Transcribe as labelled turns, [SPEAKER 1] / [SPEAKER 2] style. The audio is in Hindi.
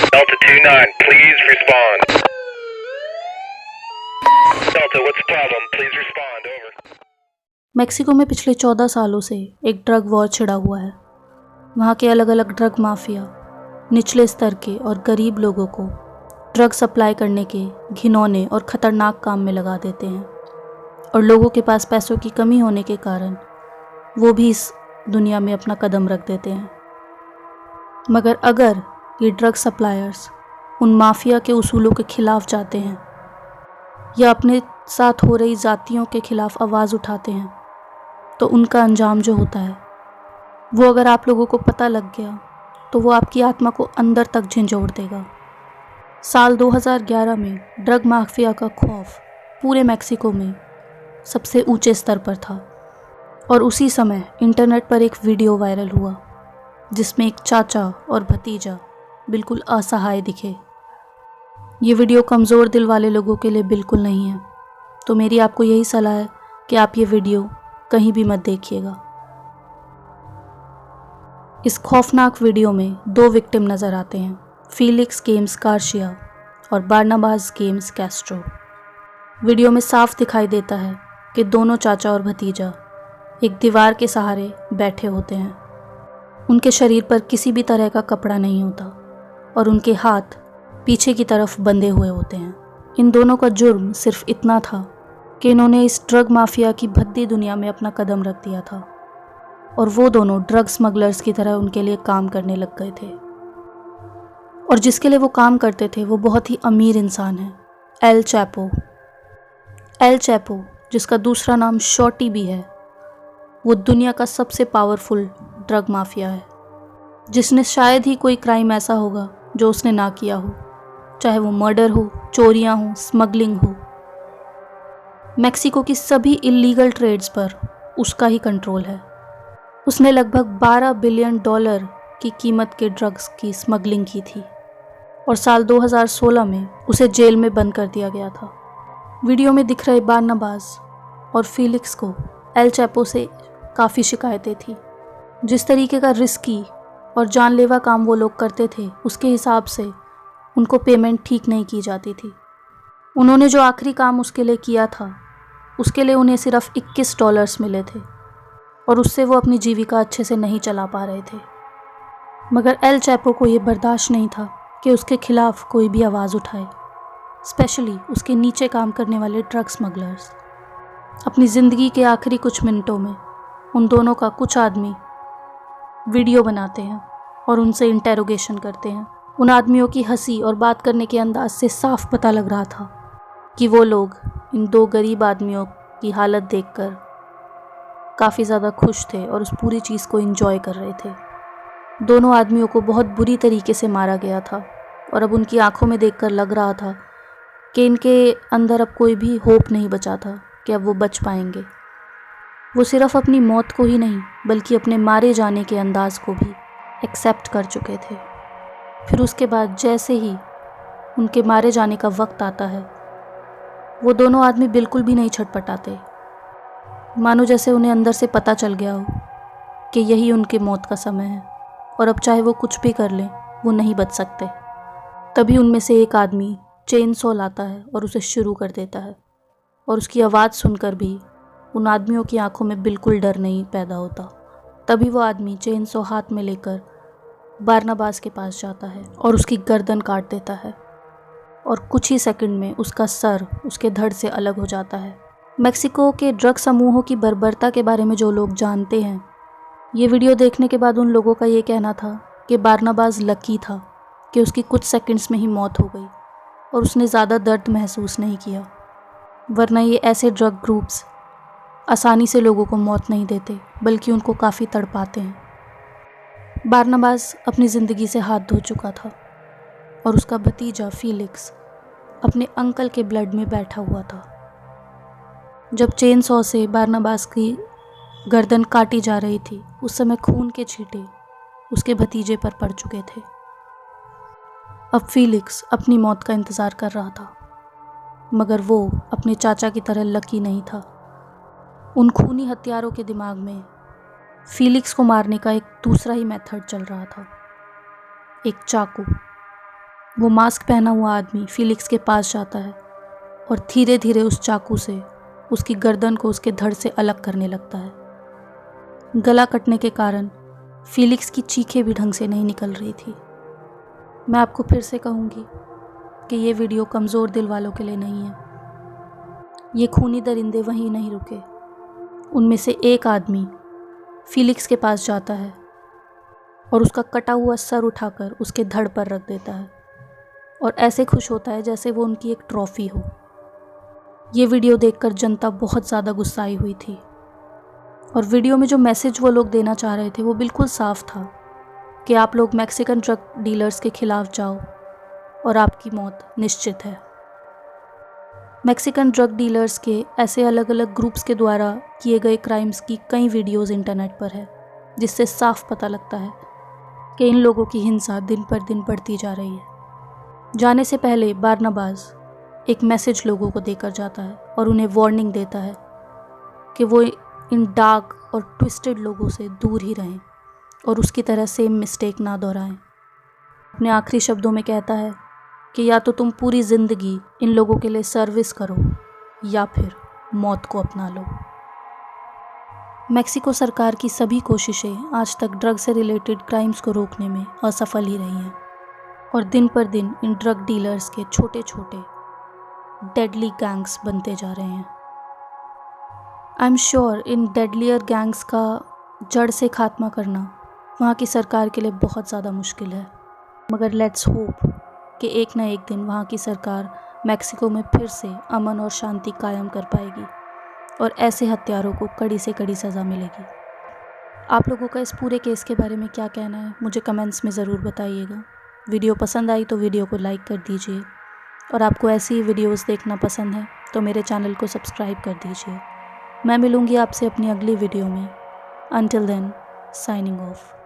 [SPEAKER 1] Delta 29, please respond. Delta, what's the problem? Please respond. Over.
[SPEAKER 2] Mexico में पिछले 14 सालों से एक ड्रग वॉर छिड़ा हुआ है। वहाँ के अलग अलग ड्रग माफिया निचले स्तर के और गरीब लोगों को ड्रग सप्लाई करने के घिनौने और ख़तरनाक काम में लगा देते हैं, और लोगों के पास पैसों की कमी होने के कारण वो भी इस दुनिया में अपना कदम रख देते हैं। मगर अगर ये ड्रग सप्लायर्स उन माफिया के उसूलों के खिलाफ जाते हैं या अपने साथ हो रही जातियों के खिलाफ आवाज़ उठाते हैं, तो उनका अंजाम जो होता है वो अगर आप लोगों को पता लग गया तो वो आपकी आत्मा को अंदर तक झंझोड़ देगा। साल 2011 में ड्रग माफिया का खौफ पूरे मेक्सिको में सबसे ऊंचे स्तर पर था, और उसी समय इंटरनेट पर एक वीडियो वायरल हुआ जिसमें एक चाचा और भतीजा बिल्कुल असहाय दिखे। ये वीडियो कमज़ोर दिल वाले लोगों के लिए बिल्कुल नहीं है, तो मेरी आपको यही सलाह है कि आप ये वीडियो कहीं भी मत देखिएगा। इस खौफनाक वीडियो में 2 विक्टिम नज़र आते हैं, फीलिक्स गेम्स गार्सिया और बार्नाबास गेम्स कैस्ट्रो। वीडियो में साफ दिखाई देता है कि दोनों चाचा और भतीजा एक दीवार के सहारे बैठे होते हैं। उनके शरीर पर किसी भी तरह का कपड़ा नहीं होता और उनके हाथ पीछे की तरफ बंधे हुए होते हैं। इन दोनों का जुर्म सिर्फ इतना था कि इन्होंने इस ड्रग माफिया की भद्दी दुनिया में अपना कदम रख दिया था, और वो दोनों ड्रग स्मगलर्स की तरह उनके लिए काम करने लग गए थे। और जिसके लिए वो काम करते थे वो बहुत ही अमीर इंसान है, एल चैपो। एल चैपो, जिसका दूसरा नाम शॉर्टी भी है, वो दुनिया का सबसे पावरफुल ड्रग माफिया है, जिसने शायद ही कोई क्राइम ऐसा होगा जो उसने ना किया हो, चाहे वो मर्डर हो, चोरियां हो, स्मगलिंग हो। मेक्सिको की सभी इलीगल ट्रेड्स पर उसका ही कंट्रोल है। उसने लगभग $12 बिलियन की कीमत के ड्रग्स की स्मगलिंग की थी, और साल 2016 में उसे जेल में बंद कर दिया गया था। वीडियो में दिख रहे बार्नाबास और फीलिक्स को एल चैपो से काफ़ी शिकायतें थी। जिस तरीके का रिस्की और जानलेवा काम वो लोग करते थे, उसके हिसाब से उनको पेमेंट ठीक नहीं की जाती थी। उन्होंने जो आखिरी काम उसके लिए किया था, उसके लिए उन्हें सिर्फ $21 मिले थे, और उससे वो अपनी जीविका अच्छे से नहीं चला पा रहे थे। मगर एल चैपो को ये बर्दाश्त नहीं था कि उसके खिलाफ कोई भी आवाज़ उठाए, स्पेशली उसके नीचे काम करने वाले ड्रग स्मगलर्स। अपनी ज़िंदगी के आखिरी कुछ मिनटों में उन दोनों का कुछ आदमी वीडियो बनाते हैं और उनसे इंटेरोगेशन करते हैं। उन आदमियों की हंसी और बात करने के अंदाज से साफ पता लग रहा था कि वो लोग इन 2 गरीब आदमियों की हालत देखकर काफ़ी ज़्यादा खुश थे और उस पूरी चीज़ को एंजॉय कर रहे थे। दोनों आदमियों को बहुत बुरी तरीके से मारा गया था, और अब उनकी आंखों में देखकर लग रहा था कि इनके अंदर अब कोई भी होप नहीं बचा था कि अब वो बच पाएंगे। वो सिर्फ अपनी मौत को ही नहीं बल्कि अपने मारे जाने के अंदाज को भी एक्सेप्ट कर चुके थे। फिर उसके बाद जैसे ही उनके मारे जाने का वक्त आता है, वो दोनों आदमी बिल्कुल भी नहीं छटपटाते, मानो जैसे उन्हें अंदर से पता चल गया हो कि यही उनकी मौत का समय है, और अब चाहे वो कुछ भी कर लें वो नहीं बच सकते। तभी उनमें से एक आदमी चेन सॉ लाता है और उसे शुरू कर देता है, और उसकी आवाज़ सुनकर भी उन आदमियों की आंखों में बिल्कुल डर नहीं पैदा होता। तभी वो आदमी चेन सॉ हाथ में लेकर बार्नाबास के पास जाता है और उसकी गर्दन काट देता है, और कुछ ही सेकंड में उसका सर उसके धड़ से अलग हो जाता है। मेक्सिको के ड्रग समूहों की बर्बरता के बारे में जो लोग जानते हैं, ये वीडियो देखने के बाद उन लोगों का ये कहना था कि बार्नाबास लकी था कि उसकी कुछ सेकंड्स में ही मौत हो गई और उसने ज़्यादा दर्द महसूस नहीं किया, वरना ये ऐसे ड्रग ग्रुप्स आसानी से लोगों को मौत नहीं देते बल्कि उनको काफ़ी तड़पाते हैं। बार्नाबास अपनी ज़िंदगी से हाथ धो चुका था, और उसका भतीजा फीलिक्स अपने अंकल के ब्लड में बैठा हुआ था। जब चेन सॉ से बार्नाबास की गर्दन काटी जा रही थी, उस समय खून के छींटे उसके भतीजे पर पड़ चुके थे। अब फीलिक्स अपनी मौत का इंतज़ार कर रहा था, मगर वो अपने चाचा की तरह लकी नहीं था। उन खूनी हत्यारों के दिमाग में फीलिक्स को मारने का एक दूसरा ही मेथड चल रहा था, एक चाकू। वो मास्क पहना हुआ आदमी फीलिक्स के पास जाता है और धीरे धीरे उस चाकू से उसकी गर्दन को उसके धड़ से अलग करने लगता है। गला कटने के कारण फीलिक्स की चीखें भी ढंग से नहीं निकल रही थी। मैं आपको फिर से कहूँगी कि ये वीडियो कमज़ोर दिल वालों के लिए नहीं है। ये खूनी दरिंदे वहीं नहीं रुके। उनमें से एक आदमी फीलिक्स के पास जाता है और उसका कटा हुआ सर उठाकर उसके धड़ पर रख देता है और ऐसे खुश होता है जैसे वो उनकी एक ट्रॉफ़ी हो। ये वीडियो देखकर जनता बहुत ज़्यादा गुस्साई हुई थी और वीडियो में जो मैसेज वो लोग देना चाह रहे थे वो बिल्कुल साफ था कि आप लोग मैक्सिकन ड्रग डीलर्स के खिलाफ जाओ और आपकी मौत निश्चित है। मैक्सिकन ड्रग डीलर्स के ऐसे अलग अलग ग्रुप्स के द्वारा किए गए क्राइम्स की कई वीडियोस इंटरनेट पर है, जिससे साफ पता लगता है कि इन लोगों की हिंसा दिन पर दिन बढ़ती जा रही है। जाने से पहले बारनाबास एक मैसेज लोगों को देकर जाता है और उन्हें वार्निंग देता है कि वो इन डार्क और ट्विस्टेड लोगों से दूर ही रहें और उसकी तरह सेम मिस्टेक ना दोहराएं। अपने आखिरी शब्दों में कहता है कि या तो तुम पूरी ज़िंदगी इन लोगों के लिए सर्विस करो या फिर मौत को अपना लो। मेक्सिको सरकार की सभी कोशिशें आज तक ड्रग से रिलेटेड क्राइम्स को रोकने में असफल ही रही हैं और दिन पर दिन इन ड्रग डीलर्स के छोटे छोटे डेडली गैंग्स बनते जा रहे हैं। I am sure in deadlier gangs का जड़ से खात्मा करना वहाँ की सरकार के लिए बहुत ज़्यादा मुश्किल है, मगर लेट्स होप कि एक ना एक दिन वहाँ की सरकार मेक्सिको में फिर से अमन और शांति कायम कर पाएगी और ऐसे हत्यारों को कड़ी से कड़ी सज़ा मिलेगी। आप लोगों का इस पूरे केस के बारे में क्या कहना है मुझे कमेंट्स में ज़रूर बताइएगा। वीडियो पसंद आई तो वीडियो को लाइक कर दीजिए और आपको ऐसी ही वीडियोस देखना पसंद है तो मेरे चैनल को सब्सक्राइब कर दीजिए। मैं मिलूँगी आपसे अपनी अगली वीडियो में। Until then, signing off.